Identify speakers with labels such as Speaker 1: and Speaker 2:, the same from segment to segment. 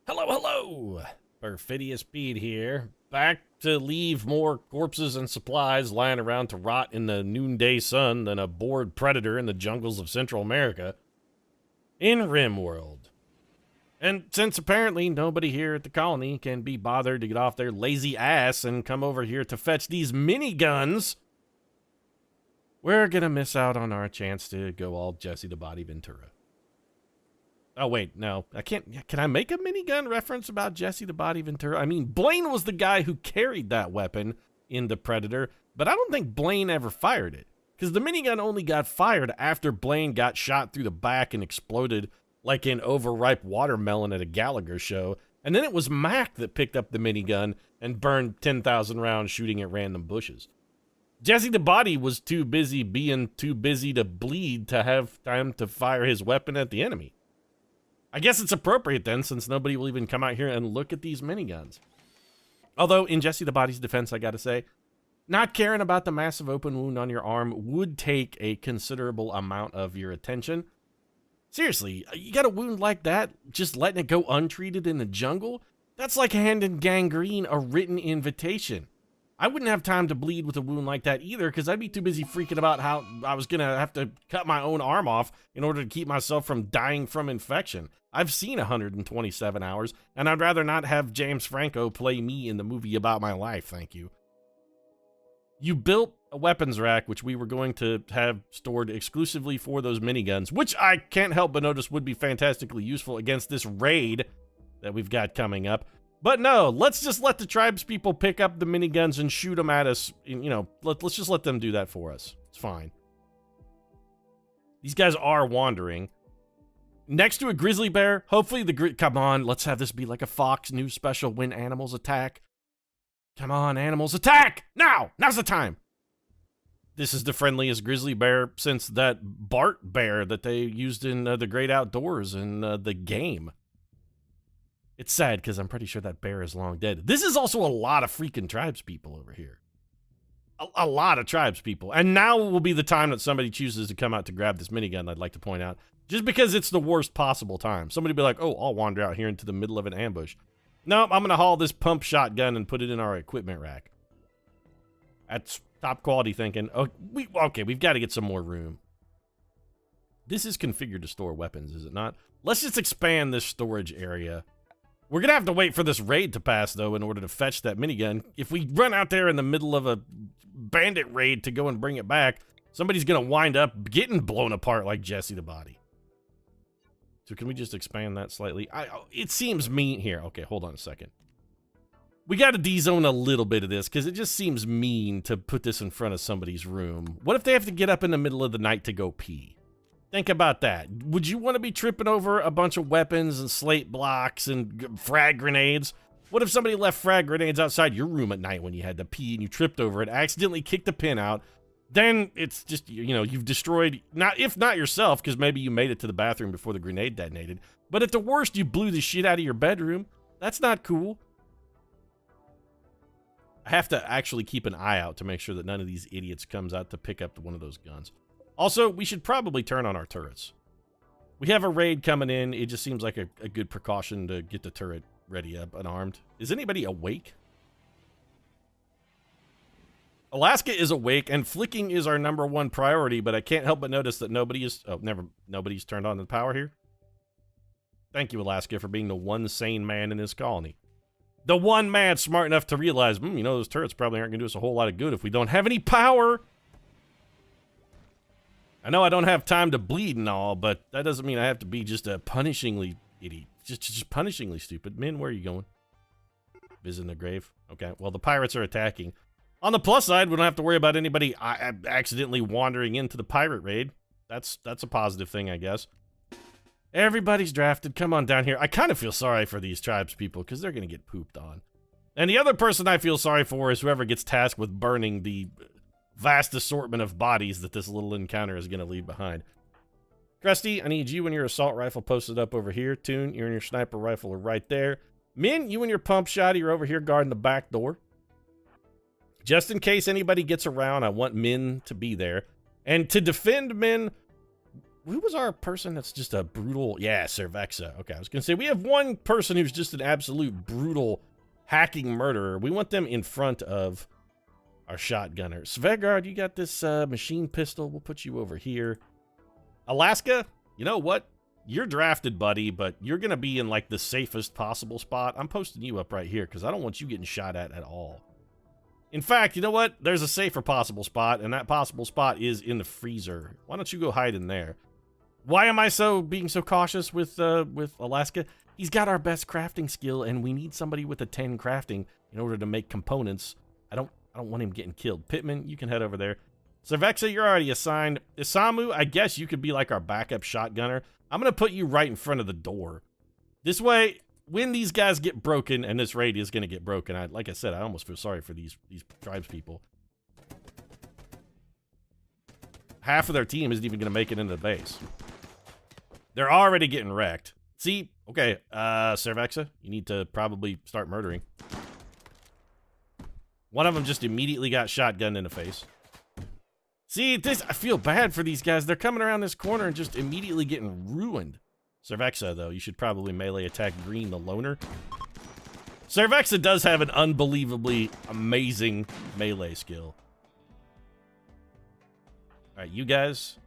Speaker 1: Hello, hello! Perfidious Pete here, back to leave more corpses and supplies lying around to rot in the noonday sun than a bored predator in the jungles of Central America, in Rimworld. And since apparently nobody here at the colony can be bothered to get off their lazy ass and come over here to fetch these miniguns, we're gonna miss out on our chance to go all Jesse the Body Ventura. Oh, wait, no. I can't. Can I make a minigun reference about Jesse the Body Ventura? I mean, Blaine was the guy who carried that weapon in the Predator, but I don't think Blaine ever fired it. Because the minigun only got fired after Blaine got shot through the back and exploded like an overripe watermelon at a Gallagher show. And then it was Mac that picked up the minigun and burned 10,000 rounds shooting at random bushes. Jesse the Body was too busy being too busy to bleed to have time to fire his weapon at the enemy. I guess it's appropriate then, since nobody will even come out here and look at these miniguns. Although, in Jesse the Body's defense, I gotta say, not caring about the massive open wound on your arm would take a considerable amount of your attention. Seriously, you got a wound like that, just letting it go untreated in the jungle? That's like handing gangrene a written invitation. I wouldn't have time to bleed with a wound like that either, because I'd be too busy freaking about how I was going to have to cut my own arm off in order to keep myself from dying from infection. I've seen 127 hours, and I'd rather not have James Franco play me in the movie about my life, thank you. You built a weapons rack, which we were going to have stored exclusively for those miniguns, which I can't help but notice would be fantastically useful against this raid that we've got coming up. But no, let's just let the tribespeople pick up the miniguns and shoot them at us. You know, let's just let them do that for us. It's fine. These guys are wandering. Next to a grizzly bear, hopefully come on, let's have this be like a Fox News special when animals attack. Come on, animals, attack! Now! Now's the time! This is the friendliest grizzly bear since that Bart bear that they used in The Great Outdoors in the game. It's sad because I'm pretty sure that bear is long dead. This is also a lot of freaking tribespeople over here. A lot of tribespeople. And now will be the time that somebody chooses to come out to grab this minigun, I'd like to point out. Just because it's the worst possible time. Somebody be like, oh, I'll wander out here into the middle of an ambush. Nope, I'm going to haul this pump shotgun and put it in our equipment rack. That's top quality thinking. Oh, okay, we've got to get some more room. This is configured to store weapons, is it not? Let's just expand this storage area. We're going to have to wait for this raid to pass, though, in order to fetch that minigun. If we run out there in the middle of a bandit raid to go and bring it back, somebody's going to wind up getting blown apart like Jesse the Body. So can we just expand that slightly? It seems mean here. Okay, hold on a second. We got to de-zone a little bit of this, because it just seems mean to put this in front of somebody's room. What if they have to get up in the middle of the night to go pee? Think about that. Would you want to be tripping over a bunch of weapons and slate blocks and frag grenades? What if somebody left frag grenades outside your room at night when you had to pee and you tripped over it, accidentally kicked a pin out? Then it's just, you know, you've destroyed, if not yourself, because maybe you made it to the bathroom before the grenade detonated, but at the worst, you blew the shit out of your bedroom. That's not cool. I have to actually keep an eye out to make sure that none of these idiots comes out to pick up one of those guns. Also, we should probably turn on our turrets. We have a raid coming in. It just seems like a good precaution to get the turret ready up and armed. Is anybody awake? Alaska is awake, and flicking is our #1 priority, but I can't help but notice that nobody's turned on the power here. Thank you, Alaska, for being the one sane man in this colony. The one man smart enough to realize, you know, those turrets probably aren't going to do us a whole lot of good if we don't have any power. I know I don't have time to bleed and all, but that doesn't mean I have to be just a punishingly idiot. Just punishingly stupid. Min, where are you going? Visiting the grave? Okay, well, the pirates are attacking. On the plus side, we don't have to worry about anybody accidentally wandering into the pirate raid. That's a positive thing, I guess. Everybody's drafted. Come on down here. I kind of feel sorry for these tribespeople because they're going to get pooped on. And the other person I feel sorry for is whoever gets tasked with burning the vast assortment of bodies that this little encounter is going to leave behind. Crusty, I need you and your assault rifle posted up over here. Toon, you and your sniper rifle are right there. Min, you and your pump shotty are over here guarding the back door. Just in case anybody gets around, I want Min to be there. And to defend Min, who was our person that's just a brutal... Yeah, Cervexa. Okay, I was going to say, we have one person who's just an absolute brutal hacking murderer. We want them in front of our shotgunner. Svegard, you got this machine pistol. We'll put you over here. Alaska, you know what? You're drafted, buddy, but you're going to be in, like, the safest possible spot. I'm posting you up right here because I don't want you getting shot at all. In fact, you know what? There's a safer possible spot, and that possible spot is in the freezer. Why don't you go hide in there? Why am I being so cautious with Alaska? He's got our best crafting skill, and we need somebody with a 10 crafting in order to make components. I don't want him getting killed. Pittman, you can head over there. Cervexa, you're already assigned. Isamu, I guess you could be like our backup shotgunner. I'm going to put you right in front of the door. This way, when these guys get broken, and this raid is going to get broken, like I said, I almost feel sorry for these tribes people. Half of their team isn't even going to make it into the base. They're already getting wrecked. See? Okay, Cervexa, you need to probably start murdering. One of them just immediately got shotgunned in the face. See, I feel bad for these guys. They're coming around this corner and just immediately getting ruined. Cervexa, though, you should probably melee attack Green, the loner. Cervexa does have an unbelievably amazing melee skill. All right, you guys,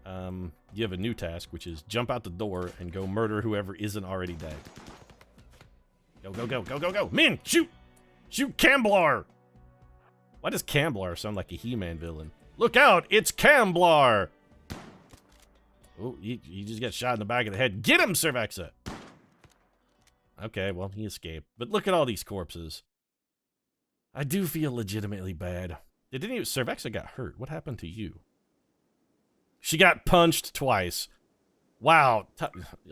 Speaker 1: you have a new task, which is jump out the door and go murder whoever isn't already dead. Go, go, go, go, go, go. Min, shoot! Shoot Camblar! Why does Camblar sound like a He-Man villain? Look out, it's Camblar! Oh, he just got shot in the back of the head. Get him, Cervexa! Okay, well, he escaped. But look at all these corpses. I do feel legitimately bad. Cervexa got hurt. What happened to you? She got punched twice. Wow.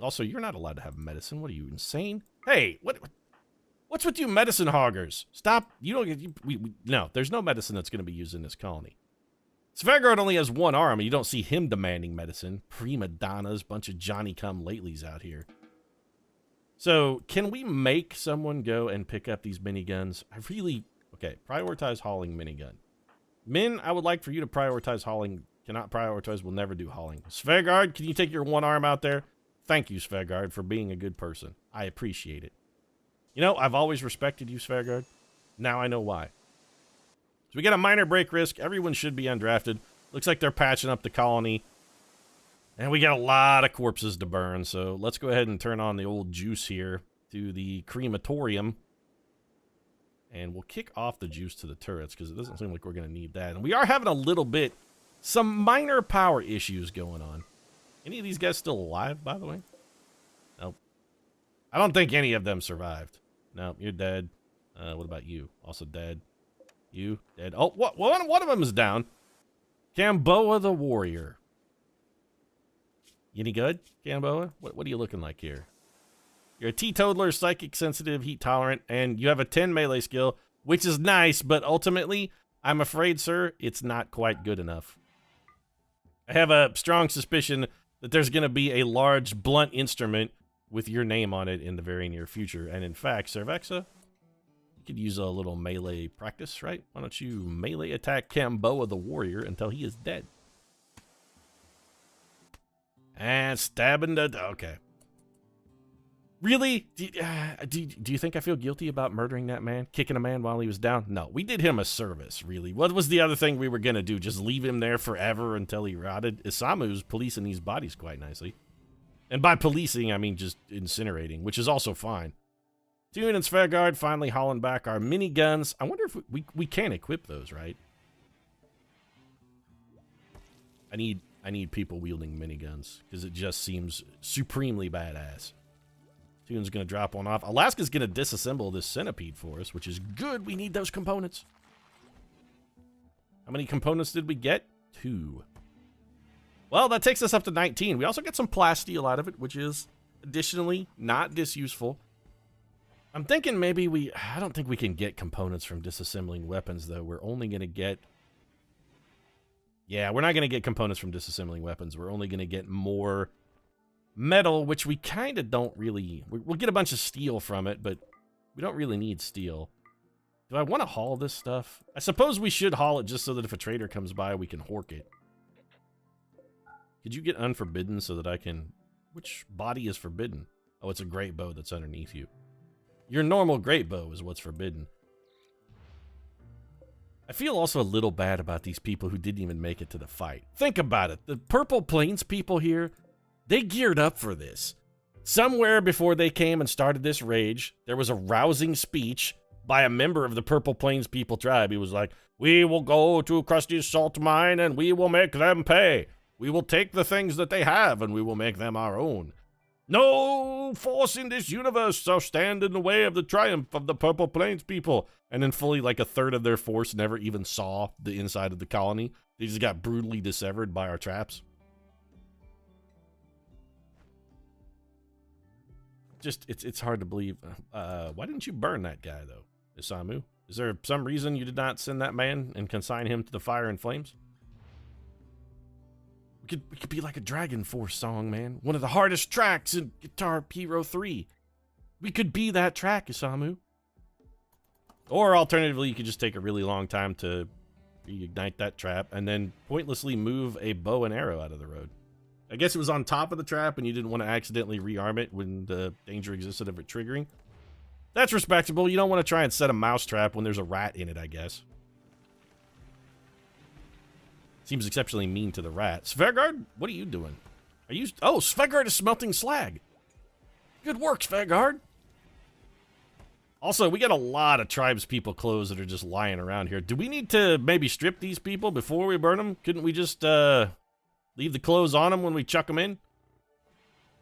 Speaker 1: Also, you're not allowed to have medicine. What are you, insane? Hey, what's with you medicine hoggers? Stop. You don't get... No, there's no medicine that's going to be used in this colony. Svegard only has one arm, and you don't see him demanding medicine. Prima donnas, bunch of Johnny-come-latelys out here. So, can we make someone go and pick up these miniguns? Okay, prioritize hauling minigun. Min, I would like for you to prioritize hauling. Cannot prioritize, will never do hauling. Svegard, can you take your one arm out there? Thank you, Svegard, for being a good person. I appreciate it. You know, I've always respected you, Svegard. Now I know why. So we got a minor break risk. Everyone should be undrafted. Looks like they're patching up the colony. And we got a lot of corpses to burn, so let's go ahead and turn on the old juice here to the crematorium. And we'll kick off the juice to the turrets, because it doesn't seem like we're going to need that. And we are having some minor power issues going on. Any of these guys still alive, by the way? Nope. I don't think any of them survived. No, you're dead. What about you? Also dead. You, dead. Oh, one of them is down. Gamboa the Warrior. Any good, Gamboa? What are you looking like here? You're a teetotaler, psychic sensitive, heat tolerant, and you have a 10 melee skill, which is nice, but ultimately, I'm afraid, sir, it's not quite good enough. I have a strong suspicion that there's going to be a large blunt instrument with your name on it in the very near future. And in fact, Cervexa, you could use a little melee practice, right? Why don't you melee attack Gamboa the Warrior until he is dead? And stabbing the... Okay. Really? Do you think I feel guilty about murdering that man? Kicking a man while he was down? No, we did him a service, really. What was the other thing we were going to do? Just leave him there forever until he rotted? Isamu's policing these bodies quite nicely. And by policing, I mean just incinerating, which is also fine. Tune and Svegard finally hauling back our miniguns. I wonder if we can equip those, right? I need people wielding miniguns, because it just seems supremely badass. Tune's going to drop one off. Alaska's going to disassemble this centipede for us, which is good. We need those components. How many components did we get? 2. Well, that takes us up to 19. We also get some plasteel out of it, which is additionally not disuseful. I'm thinking maybe I don't think we can get components from disassembling weapons, though. We're only going to get... Yeah, we're not going to get components from disassembling weapons. We're only going to get more metal, which we kind of don't really... We'll get a bunch of steel from it, but we don't really need steel. Do I want to haul this stuff? I suppose we should haul it just so that if a trader comes by, we can hork it. Could you get unforbidden so that I can... Which body is forbidden? Oh, it's a great bow that's underneath you. Your normal great bow is what's forbidden. I feel also a little bad about these people who didn't even make it to the fight. Think about it. The Purple Plains people here, they geared up for this. Somewhere before they came and started this rage, there was a rousing speech by a member of the Purple Plains people tribe. He was like, "We will go to Krusty's salt mine and we will make them pay. We will take the things that they have and we will make them our own. No force in this universe shall stand in the way of the triumph of the Purple Plains people." And then fully like a third of their force never even saw the inside of the colony. They just got brutally dissevered by our traps. Just, it's hard to believe. Why didn't you burn that guy, though, Isamu? Is there some reason you did not send that man and consign him to the fire and flames? We could be like a Dragon Force song, man. One of the hardest tracks in Guitar Hero 3. We could be that track, Isamu. Or alternatively, you could just take a really long time to reignite that trap and then pointlessly move a bow and arrow out of the road. I guess it was on top of the trap and you didn't want to accidentally rearm it when the danger existed of it triggering. That's respectable. You don't want to try and set a mouse trap when there's a rat in it, I guess. Seems exceptionally mean to the rat. Svegard, what are you doing? Are you... Oh, Svegard is smelting slag. Good work, Svegard. Also, we got a lot of tribespeople clothes that are just lying around here. Do we need to maybe strip these people before we burn them? Couldn't we just leave the clothes on them when we chuck them in?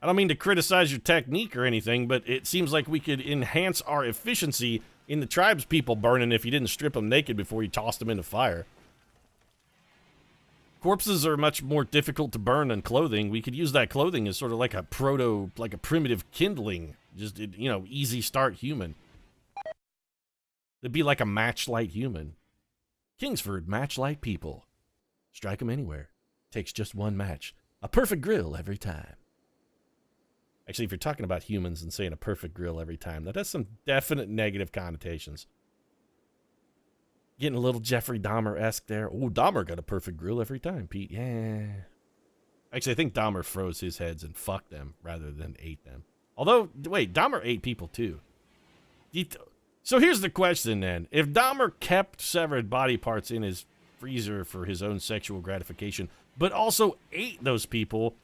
Speaker 1: I don't mean to criticize your technique or anything, but it seems like we could enhance our efficiency in the tribespeople burning if you didn't strip them naked before you tossed them into fire. Corpses are much more difficult to burn than clothing. We could use that clothing as sort of like a primitive kindling. Just, you know, easy start human. It'd be like a matchlight human. Kingsford matchlight people. Strike them anywhere. Takes just one match. A perfect grill every time. Actually, if you're talking about humans and saying a perfect grill every time, that has some definite negative connotations. Getting a little Jeffrey Dahmer-esque there. Oh, Dahmer got a perfect grill every time, Pete. Yeah. Actually, I think Dahmer froze his heads and fucked them rather than ate them. Although, wait, Dahmer ate people too. So here's the question then. If Dahmer kept severed body parts in his freezer for his own sexual gratification, but also ate those people,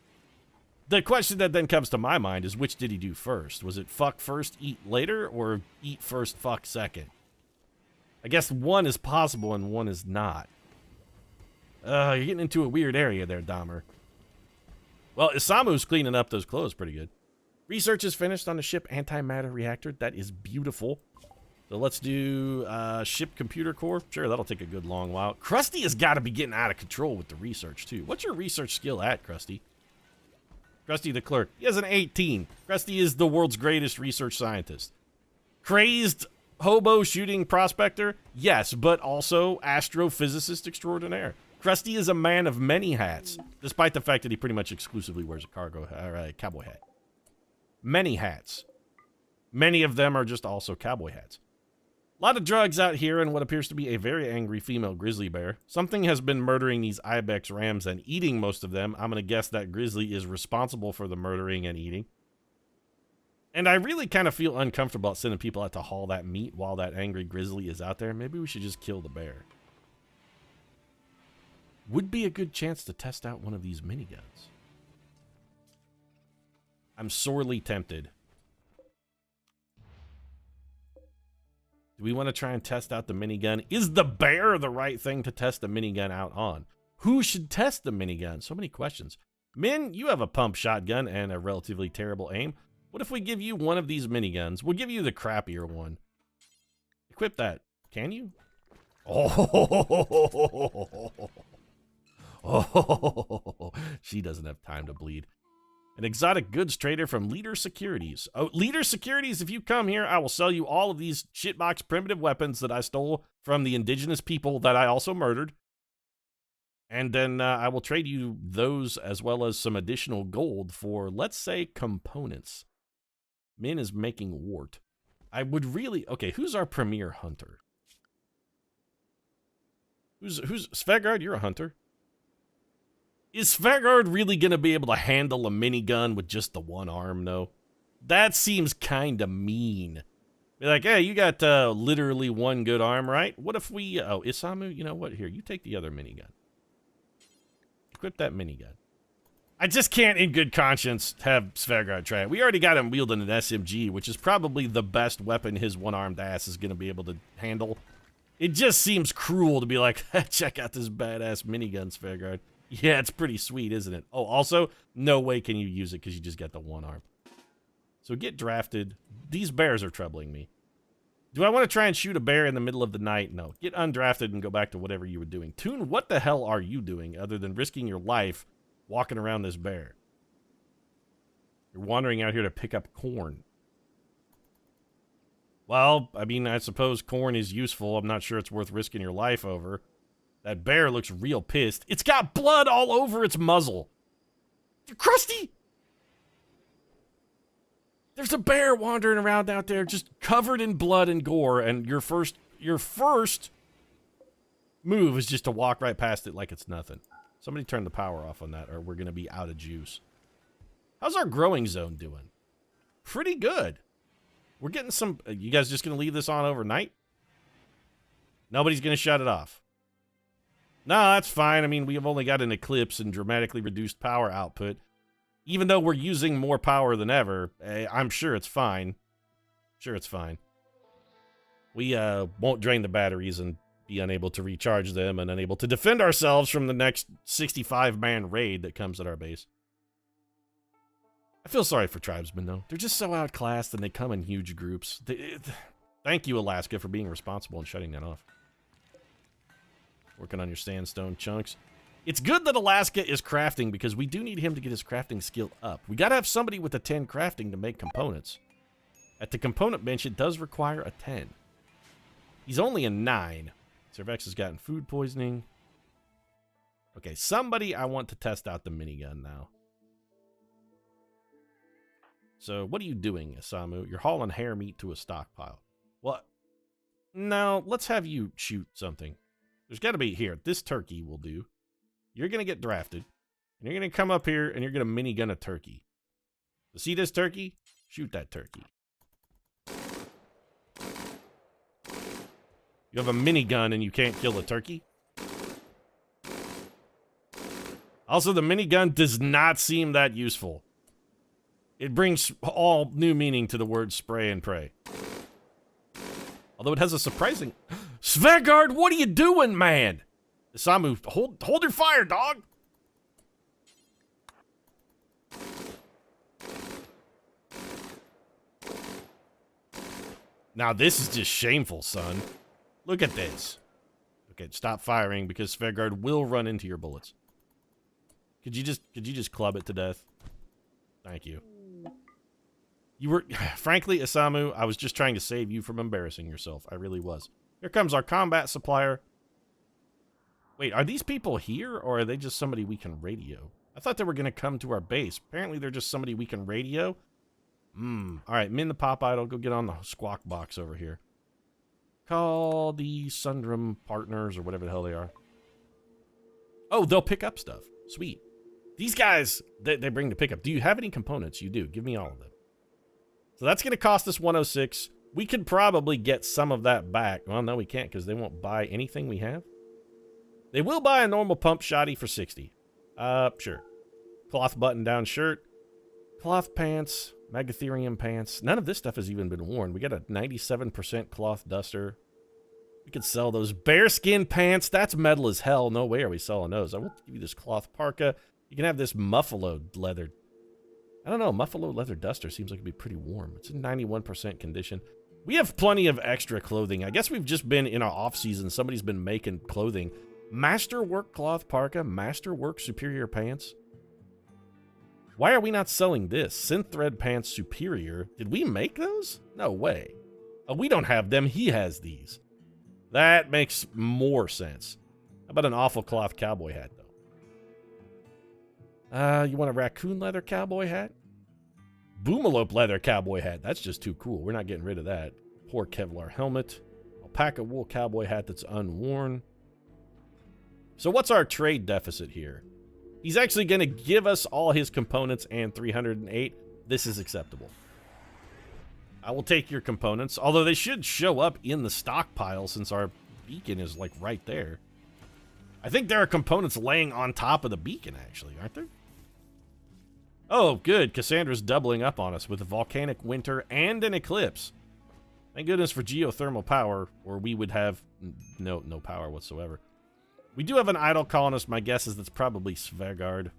Speaker 1: the question that then comes to my mind is, which did he do first? Was it fuck first, eat later, or eat first, fuck second? I guess one is possible and one is not. You're getting into a weird area there, Dahmer. Well, Isamu's cleaning up those clothes pretty good. Research is finished on the ship antimatter reactor. That is beautiful. So let's do ship computer core. Sure, that'll take a good long while. Crusty has got to be getting out of control with the research, too. What's your research skill at, Crusty? Crusty the clerk. He has an 18. Crusty is the world's greatest research scientist. Crazed hobo shooting prospector? Yes, but also astrophysicist extraordinaire. Crusty is a man of many hats, despite the fact that he pretty much exclusively wears a cowboy hat. Many hats. Many of them are just also cowboy hats. A lot of drugs out here and what appears to be a very angry female grizzly bear. Something has been murdering these ibex rams and eating most of them. I'm going to guess that grizzly is responsible for the murdering and eating. And I really kind of feel uncomfortable about sending people out to haul that meat while that angry grizzly is out there. Maybe we should just kill the bear. Would be a good chance to test out one of these miniguns. I'm sorely tempted. Do we want to try and test out the minigun? Is the bear the right thing to test the minigun out on? Who should test the minigun? So many questions. Min, you have a pump shotgun and a relatively terrible aim. What if we give you one of these miniguns? We'll give you the crappier one. Equip that. Can you? Oh, she doesn't have time to bleed. An exotic goods trader from Leader Securities. Oh, Leader Securities, if you come here, I will sell you all of these shitbox primitive weapons that I stole from the indigenous people that I also murdered. And then I will trade you those as well as some additional gold for, let's say, components. Min is making wart. I would really... Okay, who's our premier hunter? Who's Svegard, you're a hunter. Is Svegard really going to be able to handle a minigun with just the one arm, though? That seems kind of mean. Be like, hey, you got literally one good arm, right? What if we... Oh, Isamu, you know what? Here, you take the other minigun. Equip that minigun. I just can't, in good conscience, have Svegard try it. We already got him wielding an SMG, which is probably the best weapon his one-armed ass is going to be able to handle. It just seems cruel to be like, check out this badass minigun, Svegard. Yeah, it's pretty sweet, isn't it? Oh, also, no way can you use it because you just got the one arm. So get drafted. These bears are troubling me. Do I want to try and shoot a bear in the middle of the night? No. Get undrafted and go back to whatever you were doing. Toon, what the hell are you doing other than risking your life walking around this bear? You're wandering out here to pick up corn. Well, I mean, I suppose corn is useful. I'm not sure it's worth risking your life over. That bear looks real pissed. It's got blood all over its muzzle. Crusty! There's a bear wandering around out there just covered in blood and gore, and your first move is just to walk right past it like it's nothing. Somebody turn the power off on that, or we're going to be out of juice. How's our growing zone doing? Pretty good. We're getting some... You guys just going to leave this on overnight? Nobody's going to shut it off. No, that's fine. I mean, we have only got an eclipse and dramatically reduced power output. Even though we're using more power than ever, I'm sure it's fine. Sure it's fine. We won't drain the batteries and be unable to recharge them and unable to defend ourselves from the next 65-man raid that comes at our base. I feel sorry for tribesmen, though. They're just so outclassed and they come in huge groups. Thank you, Alaska, for being responsible and shutting that off. Working on your sandstone chunks. It's good that Alaska is crafting because we do need him to get his crafting skill up. We gotta have somebody with a 10 crafting to make components. At the component bench, it does require a 10. He's only a 9. Cervex has gotten food poisoning. Okay, somebody I want to test out the minigun now. So, what are you doing, Isamu? You're hauling hair meat to a stockpile. What? No, let's have you shoot something. There's got to be... Here, this turkey will do. You're going to get drafted. And you're going to come up here and you're going to minigun a turkey. So see this turkey? Shoot that turkey. You have a minigun and you can't kill a turkey? Also, the minigun does not seem that useful. It brings all new meaning to the word spray and pray. Although it has a surprising... Svegard, what are you doing, man? Isamu, hold your fire, dog! Now this is just shameful, son. Look at this. Okay, stop firing because Svegard will run into your bullets. Could you just club it to death? Thank you. You were, frankly, Isamu, I was just trying to save you from embarrassing yourself. I really was. Here comes our combat supplier. Wait, are these people here, or are they just somebody we can radio? I thought they were going to come to our base. Apparently, they're just somebody we can radio. All right, Min the Pop Idol, go get on the squawk box over here. Call the Sundrum Partners, or whatever the hell they are. Oh, they'll pick up stuff. Sweet. These guys, they bring the pickup. Do you have any components? You do. Give me all of them. So that's going to cost us 106. We could probably get some of that back. Well, no, we can't because they won't buy anything we have. They will buy a normal pump shotty for 60. Sure. Cloth button-down shirt. Cloth pants. Megatherium pants. None of this stuff has even been worn. We got a 97% cloth duster. We could sell those bearskin pants. That's metal as hell. No way are we selling those. I will give you this cloth parka. You can have this muffalo leather. I don't know. Muffalo leather duster seems like it'd be pretty warm. It's in 91% condition. We have plenty of extra clothing. I guess we've just been in our off-season. Somebody's been making clothing. Masterwork cloth parka. Masterwork superior pants. Why are we not selling this? Synth thread pants superior. Did we make those? No way. Oh, we don't have them. He has these. That makes more sense. How about an awful cloth cowboy hat, though? You want a raccoon leather cowboy hat? Boomalope leather cowboy hat. That's just too cool. We're not getting rid of that. Poor Kevlar helmet. Alpaca wool cowboy hat that's unworn. So what's our trade deficit here? He's actually going to give us all his components and 308. This is acceptable. I will take your components, although they should show up in the stockpile since our beacon is, like, right there. I think there are components laying on top of the beacon, actually, aren't there? Oh, good. Cassandra's doubling up on us with a volcanic winter and an eclipse. Thank goodness for geothermal power, or we would have no power whatsoever. We do have an idle colonist. My guess is that's probably Svegard.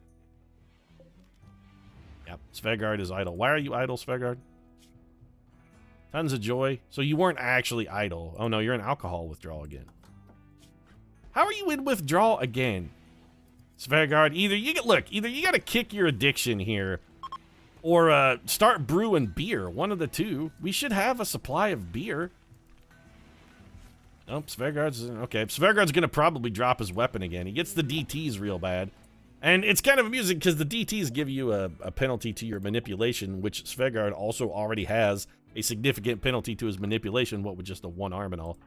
Speaker 1: Yep, Svegard is idle. Why are you idle, Svegard? Tons of joy. So you weren't actually idle. Oh no, you're in alcohol withdrawal again. How are you in withdrawal again? Svegard, either you got to kick your addiction here, or start brewing beer. One of the two. We should have a supply of beer. Nope, Svegard's okay. Svegard's gonna probably drop his weapon again. He gets the DTs real bad, and it's kind of amusing because the DTs give you a penalty to your manipulation, which Svegard also already has a significant penalty to his manipulation. What with just a one arm and all.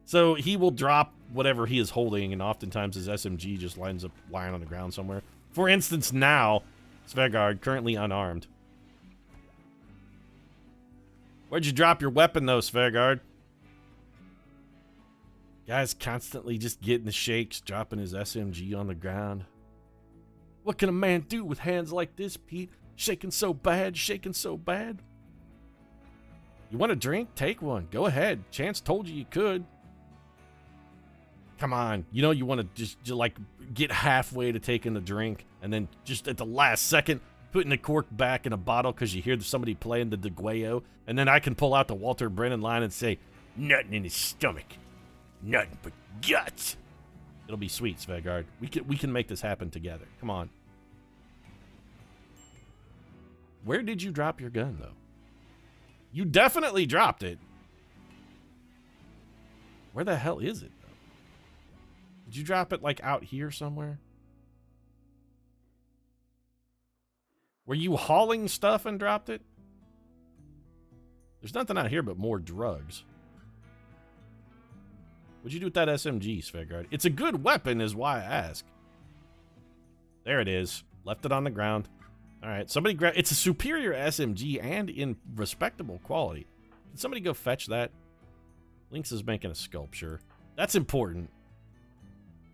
Speaker 1: So he will drop whatever he is holding, and oftentimes his SMG just lines up lying on the ground somewhere. For instance, now, Svegard, currently unarmed. Where'd you drop your weapon, though, Svegard? Guy's constantly just getting the shakes, dropping his SMG on the ground. What can a man do with hands like this, Pete? Shaking so bad, shaking so bad. You want a drink? Take one. Go ahead. Chance told you could. Come on. You know you want to just like get halfway to taking the drink and then just at the last second putting the cork back in a bottle because you hear somebody playing the DeGuayo, and then I can pull out the Walter Brennan line and say, nothing in his stomach. Nothing but guts. It'll be sweet, Svegard. We can make this happen together. Come on. Where did you drop your gun, though? You definitely dropped it. Where the hell is it, though? Did you drop it, like, out here somewhere? Were you hauling stuff and dropped it? There's nothing out here but more drugs. What'd you do with that SMG, Svegard? It's a good weapon is why I ask. There it is. Left it on the ground. All right, somebody grab... It's a superior SMG and in respectable quality. Can somebody go fetch that? Lynx is making a sculpture. That's important.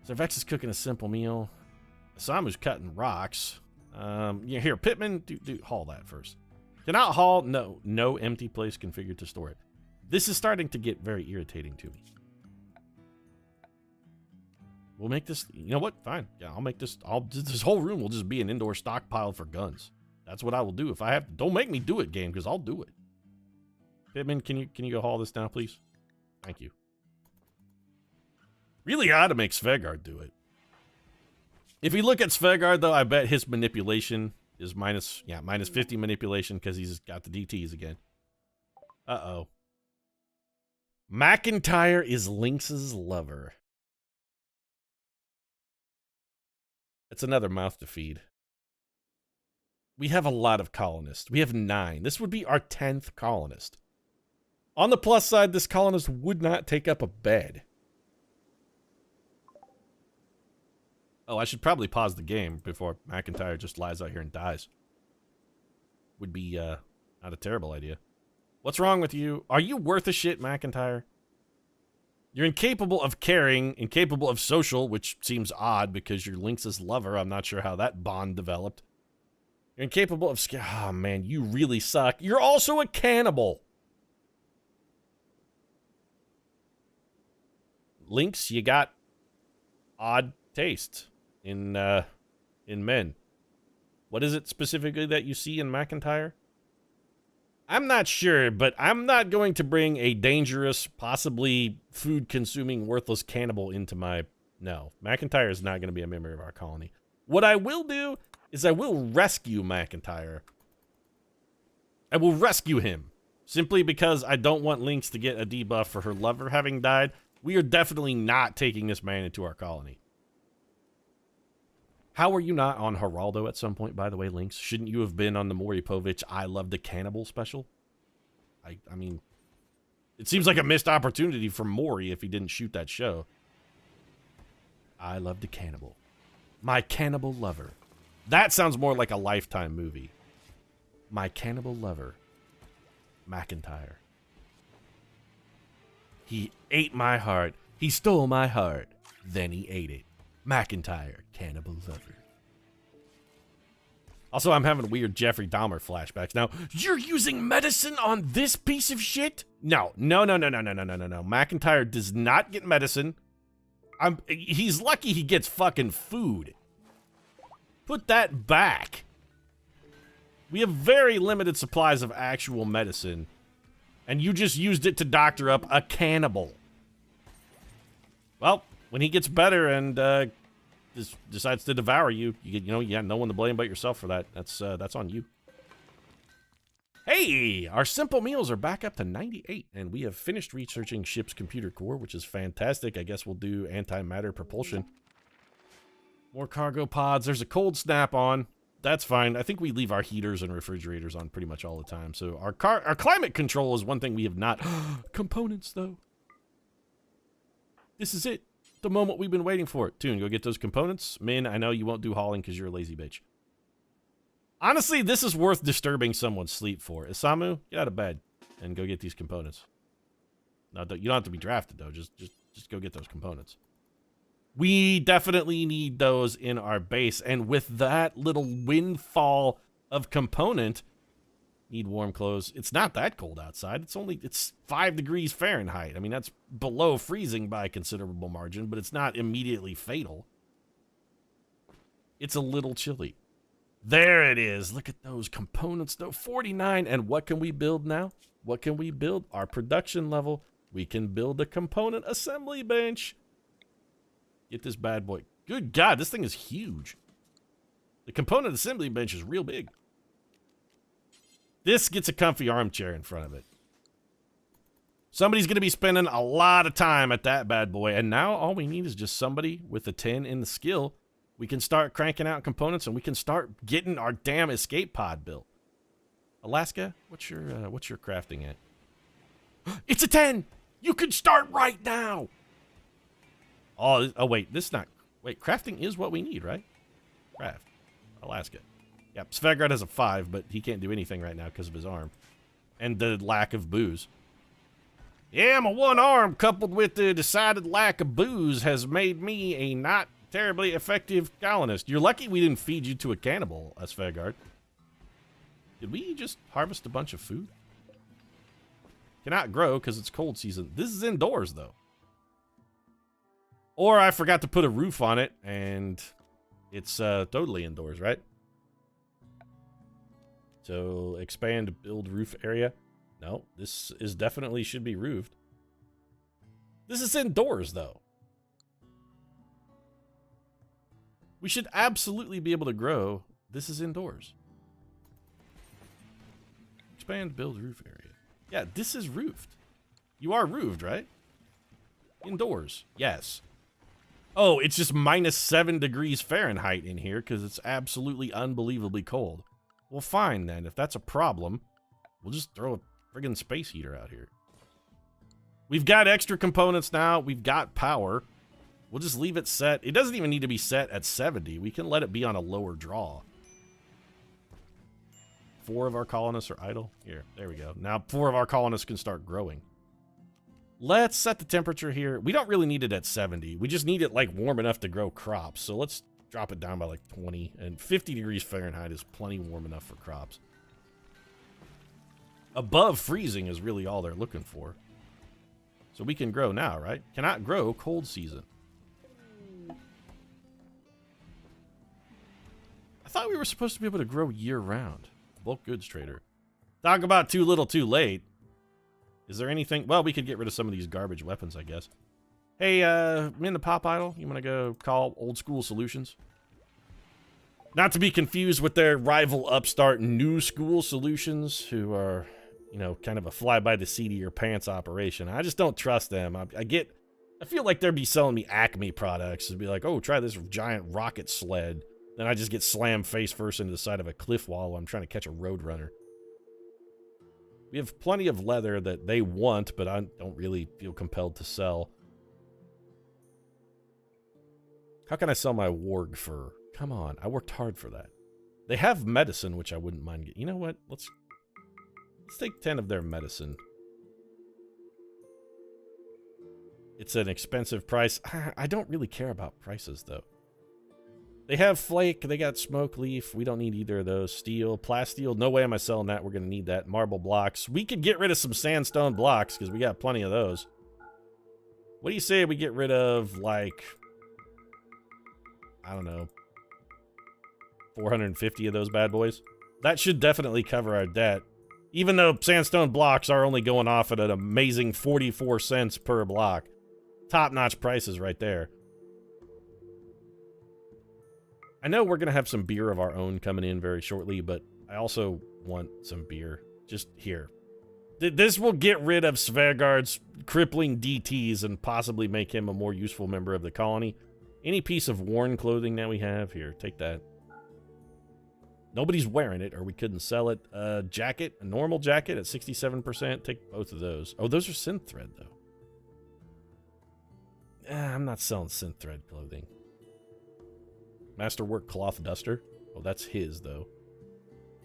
Speaker 1: Servex is cooking a simple meal. Samu's cutting rocks. Yeah, here, Pittman, haul that first. Cannot haul. No empty place configured to store it. This is starting to get very irritating to me. We'll make this, you know what? Fine. Yeah, I'll make this, this whole room will just be an indoor stockpile for guns. That's what I will do if I have to. Don't make me do it, game, because I'll do it. Pittman, can you go haul this now, please? Thank you. Really odd to make Svegard do it. If we look at Svegard, though, I bet his manipulation is minus 50 manipulation because he's got the DTs again. Uh-oh. McIntyre is Lynx's lover. It's another mouth to feed. We have a lot of colonists. We have 9. This would be our 10th colonist. On the plus side, this colonist would not take up a bed. Oh, I should probably pause the game before McIntyre just lies out here and dies. Would be not a terrible idea. What's wrong with you? Are you worth a shit, McIntyre? You're incapable of caring, incapable of social, which seems odd because you're Lynx's lover. I'm not sure how that bond developed. You're incapable of... Oh, man, you really suck. You're also a cannibal. Lynx, you got odd taste in men. What is it specifically that you see in McIntyre? I'm not sure, but I'm not going to bring a dangerous, possibly food-consuming, worthless cannibal into my... No, McIntyre is not going to be a member of our colony. What I will do is I will rescue McIntyre. I will rescue him. Simply because I don't want Lynx to get a debuff for her lover having died. We are definitely not taking this man into our colony. How were you not on Geraldo at some point, by the way, Lynx? Shouldn't you have been on the Maury Povich I Love the Cannibal special? I mean, it seems like a missed opportunity for Maury if he didn't shoot that show. I Love the Cannibal. My cannibal lover. That sounds more like a Lifetime movie. My Cannibal Lover, McIntyre. He ate my heart. He stole my heart. Then he ate it. McIntyre, Cannibal Lover. Also, I'm having weird Jeffrey Dahmer flashbacks. Now, you're using medicine on this piece of shit? No. McIntyre does not get medicine. He's lucky he gets fucking food. Put that back. We have very limited supplies of actual medicine, and you just used it to doctor up a cannibal. Well, when he gets better and decides to devour you, you got no one to blame but yourself for that. That's on you. Hey, our simple meals are back up to 98, and we have finished researching ship's computer core, which is fantastic. I guess we'll do antimatter propulsion. More cargo pods. There's a cold snap on. That's fine. I think we leave our heaters and refrigerators on pretty much all the time. So our climate control is one thing we have not. Components, though. This is it. The moment we've been waiting for. Toon, go get those components. Min, I know you won't do hauling because you're a lazy bitch. Honestly, this is worth disturbing someone's sleep for. Isamu, get out of bed and go get these components. No, you don't have to be drafted, though. Just go get those components. We definitely need those in our base. And with that little windfall of component, need warm clothes. It's not that cold outside. It's 5 degrees Fahrenheit. I mean, that's below freezing by a considerable margin, but it's not immediately fatal. It's a little chilly. There it is. Look at those components, though. 49. And what can we build now? What can we build? Our production level. We can build a component assembly bench. Get this bad boy. Good God, this thing is huge. The component assembly bench is real big. This gets a comfy armchair in front of it. Somebody's going to be spending a lot of time at that bad boy. And now all we need is just somebody with a 10 in the skill. We can start cranking out components and we can start getting our damn escape pod built. Alaska, what's your crafting at? It's a 10! You can start right now! Oh wait, crafting is what we need, right? Craft. Alaska. Yep, Svegard has a 5, but he can't do anything right now because of his arm. And the lack of booze. Yeah, my one arm coupled with the decided lack of booze has made me a not terribly effective colonist. You're lucky we didn't feed you to a cannibal, Svegard. Did we just harvest a bunch of food? Cannot grow because it's cold season. This is indoors, though. Or I forgot to put a roof on it, and it's totally indoors, right? So, expand, build roof area. No, this is definitely should be roofed. This is indoors, though. We should absolutely be able to grow. This is indoors. Expand, build roof area. Yeah, this is roofed. You are roofed, right? Indoors. Yes. Oh, it's just minus 7 degrees Fahrenheit in here because it's absolutely unbelievably cold. Well, fine then. If that's a problem, we'll just throw a friggin' space heater out here. We've got extra components now. We've got power. We'll just leave it set. It doesn't even need to be set at 70. We can let it be on a lower draw. 4 of our colonists are idle. Here, there we go. Now 4 of our colonists can start growing. Let's set the temperature here. We don't really need it at 70. We just need it like warm enough to grow crops. So let's drop it down by like 20. And 50 degrees Fahrenheit is plenty warm enough for crops. Above freezing is really all they're looking for. So we can grow now, right? Cannot grow cold season. I thought we were supposed to be able to grow year-round. Bulk goods trader. Talk about too little too late. Is there anything? Well, we could get rid of some of these garbage weapons, I guess. Hey, Min the Pop Idol, you want to go call Old School Solutions? Not to be confused with their rival upstart New School Solutions, who are, you know, kind of a fly-by-the-seat-of-your-pants operation. I just don't trust them. I feel like they'd be selling me Acme products. It'd be like, oh, try this giant rocket sled. Then I just get slammed face first into the side of a cliff wall while I'm trying to catch a roadrunner. We have plenty of leather that they want, but I don't really feel compelled to sell. How can I sell my warg fur? Come on, I worked hard for that. They have medicine, which I wouldn't mind getting. You know what? Let's take 10 of their medicine. It's an expensive price. I don't really care about prices, though. They have flake. They got smoke leaf. We don't need either of those. Steel, plasteel. No way am I selling that. We're going to need that. Marble blocks. We could get rid of some sandstone blocks because we got plenty of those. What do you say we get rid of, like, I don't know, 450 of those bad boys? That should definitely cover our debt. Even though sandstone blocks are only going off at an amazing 44 cents per block. Top-notch prices right there. I know we're going to have some beer of our own coming in very shortly, but I also want some beer. Just here. This will get rid of Svegard's crippling DTs and possibly make him a more useful member of the colony. Any piece of worn clothing that we have, here, take that. Nobody's wearing it, or we couldn't sell it. Jacket, a normal jacket at 67%. Take both of those. Oh, those are synth thread, though. I'm not selling synth thread clothing. Masterwork cloth duster. Oh, that's his, though.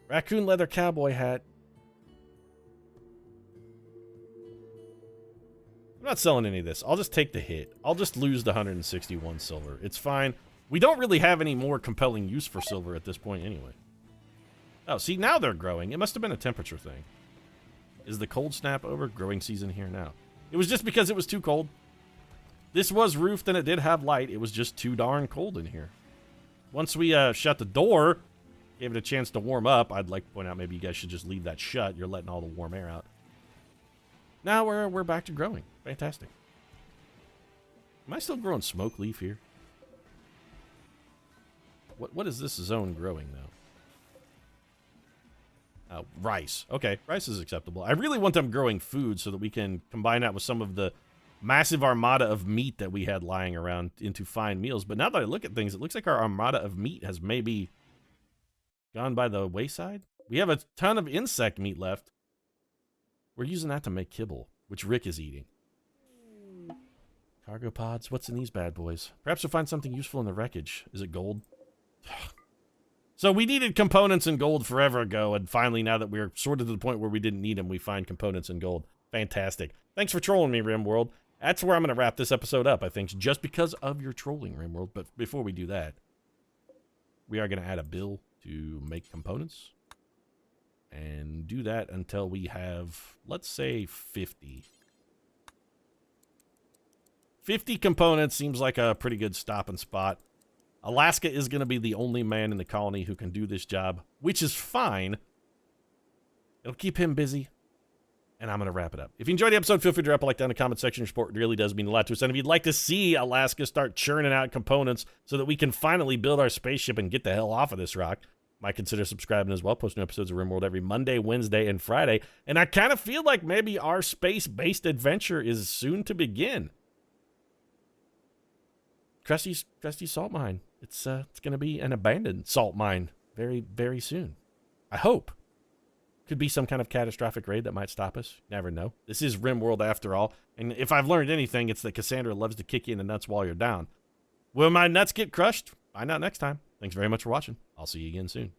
Speaker 1: Raccoon leather cowboy hat. I'm not selling any of this. I'll just take the hit. I'll just lose the 161 silver. It's fine. We don't really have any more compelling use for silver at this point anyway. Oh, see, now they're growing. It must have been a temperature thing. Is the cold snap over? Growing season here now. It was just because it was too cold. This was roofed and it did have light. It was just too darn cold in here. Once we shut the door, gave it a chance to warm up, I'd like to point out maybe you guys should just leave that shut. You're letting all the warm air out. Now we're back to growing. Fantastic. Am I still growing smoke leaf here? What is this zone growing, though? Oh, rice. Okay, rice is acceptable. I really want them growing food so that we can combine that with some of the massive armada of meat that we had lying around into fine meals. But now that I look at things, it looks like our armada of meat has maybe gone by the wayside. We have a ton of insect meat left. We're using that to make kibble, which Rick is eating. Cargo pods. What's in these bad boys? Perhaps we'll find something useful in the wreckage. Is it gold? So we needed components in gold forever ago, and finally, now that we're sort of to the point where we didn't need them, we find components in gold. Fantastic. Thanks for trolling me, Rimworld. That's where I'm going to wrap this episode up, I think, just because of your trolling, Rimworld. But before we do that, we are going to add a bill to make components. And do that until we have, let's say, 50. 50 components seems like a pretty good stopping spot. Alaska is going to be the only man in the colony who can do this job, which is fine. It'll keep him busy. And I'm going to wrap it up. If you enjoyed the episode, feel free to drop a like down in the comment section. Your support really does mean a lot to us. And if you'd like to see Alaska start churning out components so that we can finally build our spaceship and get the hell off of this rock, might consider subscribing as well. Post new episodes of Rimworld every Monday, Wednesday, and Friday. And I kind of feel like maybe our space-based adventure is soon to begin. Crusty's salt mine. It's going to be an abandoned salt mine very, very soon. I hope. Could be some kind of catastrophic raid that might stop us. Never know. This is Rimworld after all. And if I've learned anything, it's that Cassandra loves to kick you in the nuts while you're down. Will my nuts get crushed? Find out next time. Thanks very much for watching. I'll see you again soon.